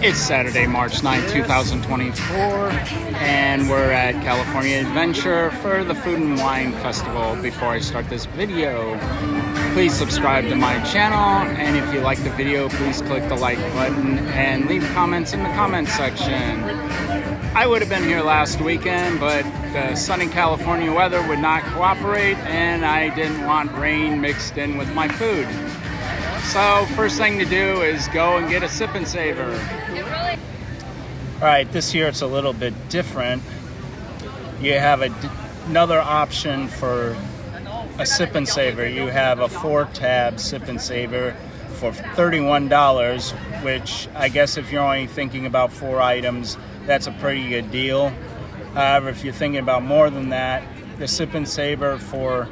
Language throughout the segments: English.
It's Saturday, March 9th, 2024, and we're at California Adventure for the Food and Wine Festival. Before I start this video, please subscribe to my channel, and if you like the video, please click the like button and leave comments in the comments section. I would have been here last weekend, but the sunny California weather would not cooperate, and I didn't want rain mixed in with my food. So first thing to do is go and get a sip and savor. Alright, this year it's a little bit different. You have another option for a sip and savor. You have a 4-tab sip and savor for $31, which I guess if you're only thinking about 4 items, that's a pretty good deal. However, if you're thinking about more than that, the sip and savor for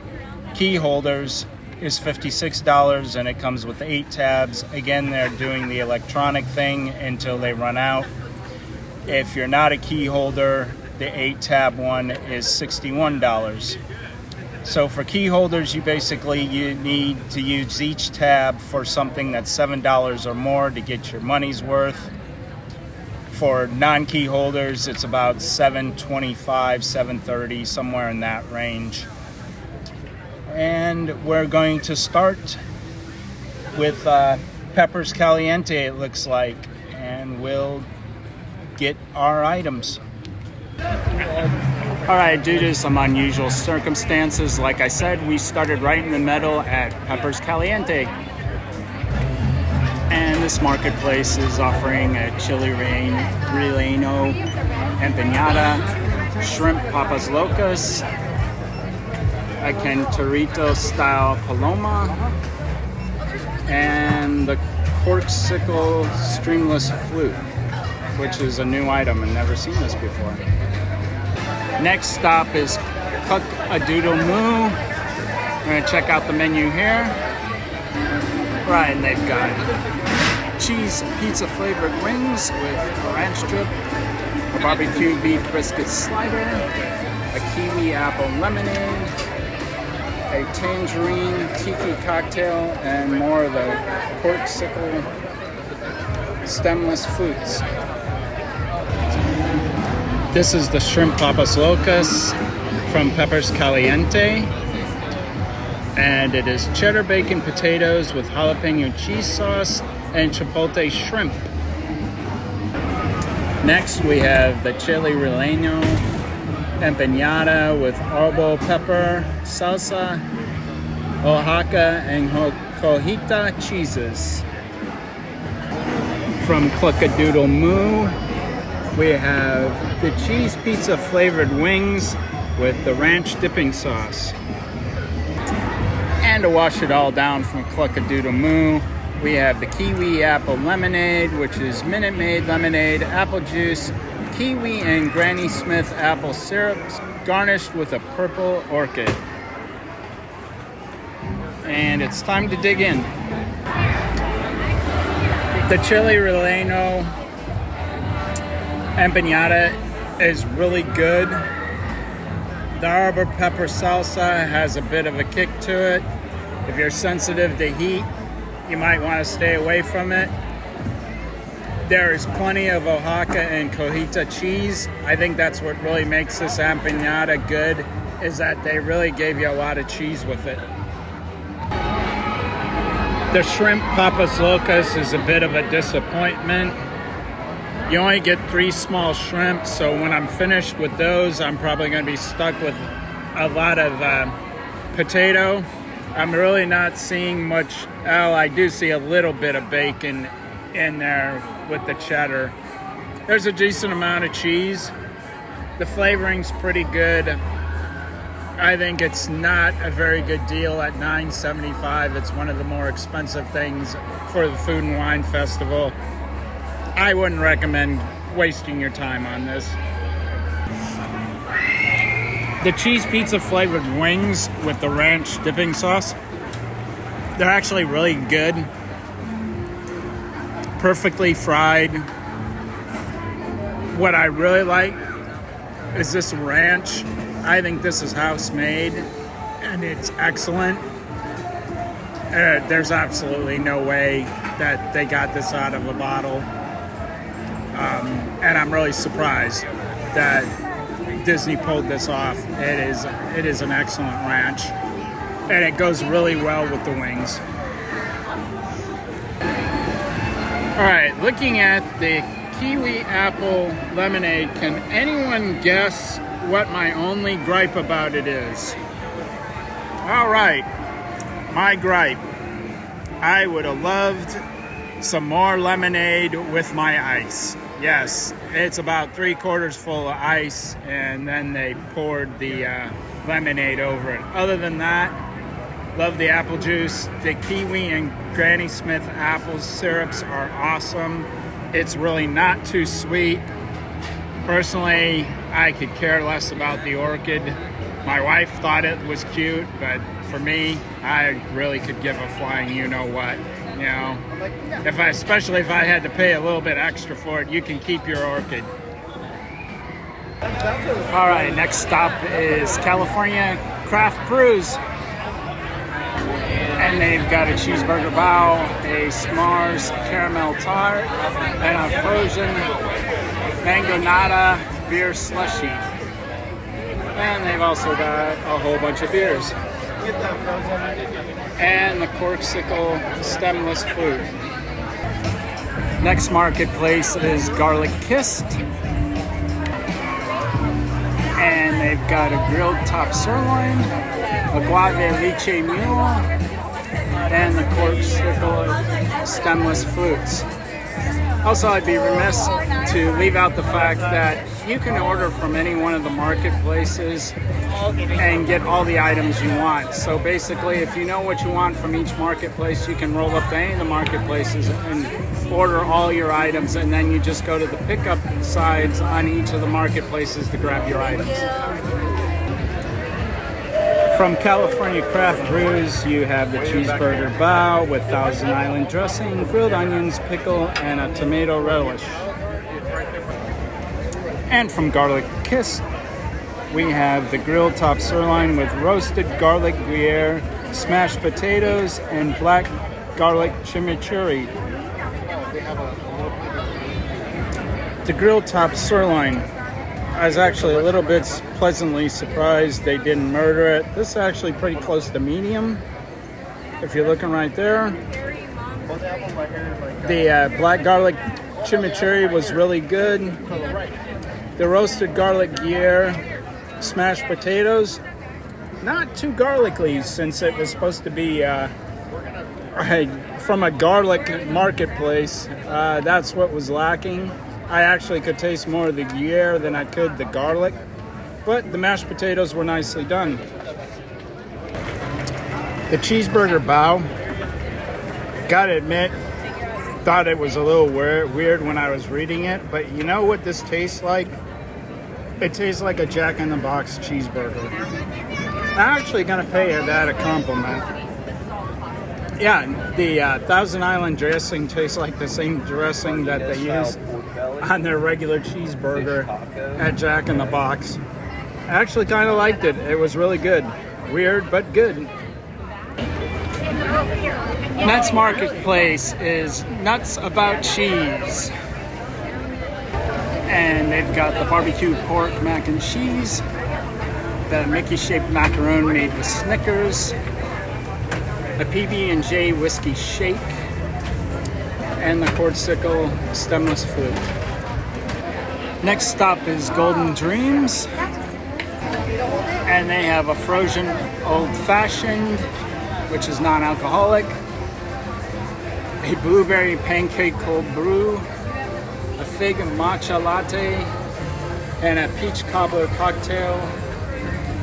key holders is $56, and it comes with 8 tabs. Again, they're doing the electronic thing until they run out. If you're not a key holder, the 8-tab one is $61. So for key holders, you need to use each tab for something that's $7 or more to get your money's worth. For non-key holders, it's about $7.25, $7.30, somewhere in that range. And we're going to start with peppers caliente, it looks like, and we'll get our items. Alright, due to some unusual circumstances, like I said, we started right in the middle at peppers caliente. And this marketplace is offering a chili relleno empanada, shrimp papas locas, a cantarito style paloma, and the corksicle streamless flute, which is a new item and never seen this before. Next stop is Cook a Doodle Moo. We're gonna check out the menu here. Right, and they've got cheese pizza flavored wings with ranch drip, a barbecue beef brisket slider, a kiwi apple lemonade, a tangerine tiki cocktail, and more of the corksicle stemless fruits. This is the shrimp papas locas from Peppers Caliente, and it is cheddar bacon potatoes with jalapeno cheese sauce and chipotle shrimp. Next we have the chili relleno empanada with arbol pepper, salsa, Oaxaca, and cojita cheeses. From Cluckadoodle Moo, we have the cheese pizza flavored wings with the ranch dipping sauce. And to wash it all down from Cluckadoodle Moo, we have the kiwi apple lemonade, which is Minute Maid lemonade, apple juice, kiwi and Granny Smith apple syrups, garnished with a purple orchid. And it's time to dig in. The chili relleno empanada is really good. The arbor pepper salsa has a bit of a kick to it. If you're sensitive to heat, you might want to stay away from it. There is plenty of Oaxaca and cojita cheese. I think that's what really makes this empanada good, is that they really gave you a lot of cheese with it. The shrimp papas locas is a bit of a disappointment. You only get 3 small shrimp, so when I'm finished with those, I'm probably going to be stuck with a lot of potato. I'm really not seeing much. Oh, I do see a little bit of bacon in there with the cheddar. There's a decent amount of cheese. The flavoring's pretty good. I think it's not a very good deal at $9.75. It's one of the more expensive things for the Food and Wine Festival. I wouldn't recommend wasting your time on this. The cheese pizza flavored wings with the ranch dipping sauce, they're actually really good. Perfectly fried. What I really like is this ranch. I think this is house made, and it's excellent. There's absolutely no way that they got this out of a bottle. and I'm really surprised that Disney pulled this off. It is an excellent ranch, and it goes really well with the wings. All right, looking at the kiwi apple lemonade, can anyone guess what my only gripe about it is? All right, my gripe. I would have loved some more lemonade with my ice. Yes, it's about 3/4 full of ice, and then they poured the lemonade over it. Other than that, love the apple juice. The kiwi and Granny Smith apple syrups are awesome. It's really not too sweet. Personally, I could care less about the orchid. My wife thought it was cute, but for me, I really could give a flying you-know-what. You know, especially if I had to pay a little bit extra for it, you can keep your orchid. All right, next stop is California Craft Brews. And they've got a cheeseburger bao, a S'mores caramel tart, and a frozen mango nata beer slushy. And they've also got a whole bunch of beers. And the corksicle stemless fruit. Next marketplace is Garlic Kissed. And they've got a grilled top sirloin, a guave lychee mule, and the corksicle stemless fruits. Also, I'd be remiss to leave out the fact that you can order from any one of the marketplaces and get all the items you want. So basically, if you know what you want from each marketplace, you can roll up to any of the marketplaces and order all your items, and then you just go to the pickup sides on each of the marketplaces to grab your items. From California Craft Brews, you have the cheeseburger bao with Thousand Island dressing, grilled onions, pickle, and a tomato relish. And from Garlic Kiss, we have the grilled top sirloin with roasted garlic gruyere, smashed potatoes, and black garlic chimichurri. The grilled top sirloin, I was actually a little bit pleasantly surprised they didn't murder it. This is actually pretty close to medium, if you're looking right there. The black garlic chimichurri was really good. The roasted garlic gruyere, smashed potatoes, not too garlicky since it was supposed to be from a garlic marketplace. That's what was lacking. I actually could taste more of the gruyere than I could the garlic, but the mashed potatoes were nicely done. The cheeseburger bao, gotta admit, thought it was a little weird when I was reading it, but you know what this tastes like? It tastes like a Jack in the Box cheeseburger. I'm actually gonna pay that a compliment. Yeah, the Thousand Island dressing tastes like the same dressing that they use on their regular cheeseburger at Jack in the Box. I actually kind of liked it. It was really good. Weird, but good. Next marketplace is Nuts About Cheese. And they've got the barbecue pork mac and cheese, the Mickey-shaped macaron made with Snickers, a PB&J whiskey shake, and the corksicle stemless fruit. Next stop is Golden Dreams, and they have a frozen old-fashioned, which is non-alcoholic, a blueberry pancake cold brew, a fig matcha latte, and a peach cobbler cocktail,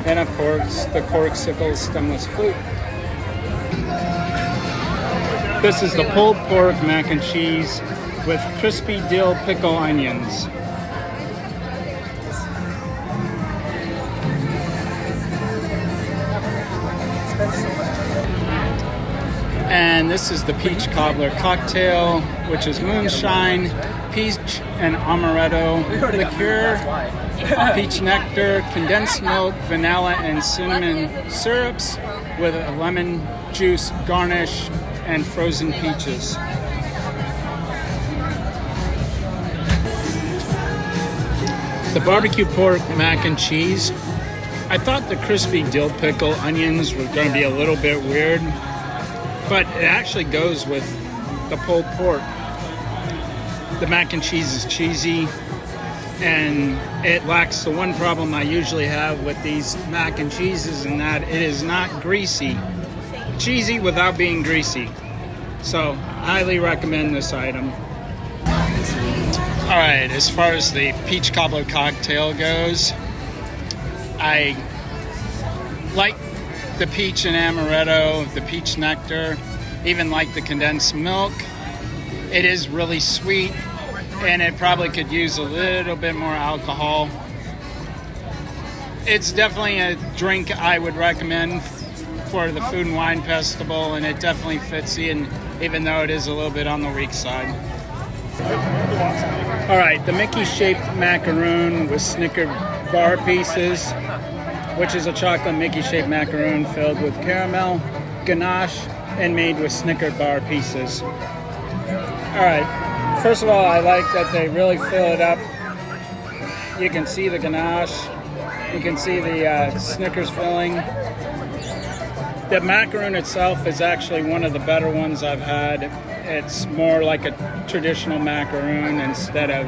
and of course the corksicle stemless fruit. This is the pulled pork mac and cheese with crispy dill pickle onions. And this is the peach cobbler cocktail, which is moonshine, peach and amaretto liqueur, peach nectar, condensed milk, vanilla, and cinnamon syrups with a lemon juice garnish and frozen peaches. The barbecue pork mac and cheese. I thought the crispy dill pickle onions were going to be a little bit weird, but it actually goes with the pulled pork. The mac and cheese is cheesy, and it lacks the one problem I usually have with these mac and cheeses, in that it is not greasy. Cheesy without being greasy. So, highly recommend this item. Alright, as far as the peach cobbler cocktail goes, I like the peach and amaretto, the peach nectar, even like the condensed milk. It is really sweet, and it probably could use a little bit more alcohol. It's definitely a drink I would recommend for the Food and Wine Festival, and it definitely fits in, even though it is a little bit on the weak side. Alright, the Mickey-shaped macaroon with Snicker bar pieces, which is a chocolate Mickey-shaped macaroon filled with caramel, ganache, and made with Snicker bar pieces. Alright, first of all, I like that they really fill it up. You can see the ganache, you can see the Snickers filling. The macaroon itself is actually one of the better ones I've had. It's more like a traditional macaroon instead of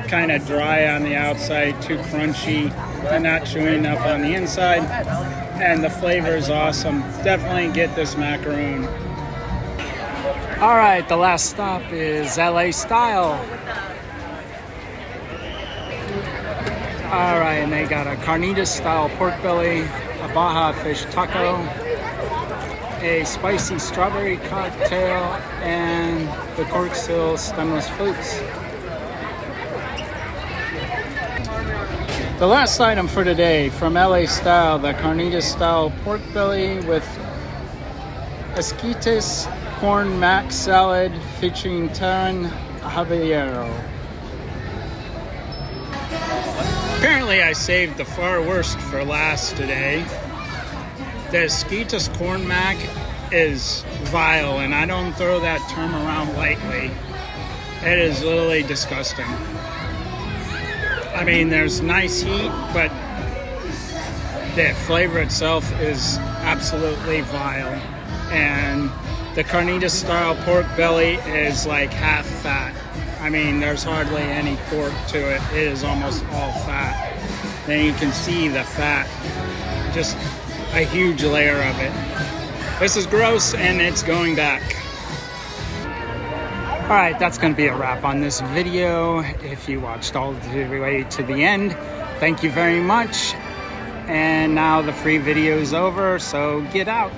kind of dry on the outside, too crunchy, and not chewy enough on the inside. And the flavor is awesome. Definitely get this macaroon. All right, the last stop is LA Style. All right, and they got a carnitas style pork belly, a Baja fish taco, a spicy strawberry cocktail, and the cork-seal stemless fruits. The last item for today from LA Style, the carnitas style pork belly with esquites corn mac salad featuring taran habanero. Apparently I saved the far worst for last today. The esquites corn mac is vile, and I don't throw that term around lightly. It is literally disgusting. I mean, there's nice heat, but the flavor itself is absolutely vile. And the carnitas style pork belly is like half fat. I mean, there's hardly any pork to it. It is almost all fat. Then you can see the fat, just a huge layer of it. This is gross, and it's going back. All right, that's going to be a wrap on this video. If you watched all the way to the end, thank you very much. And now the free video is over, so get out.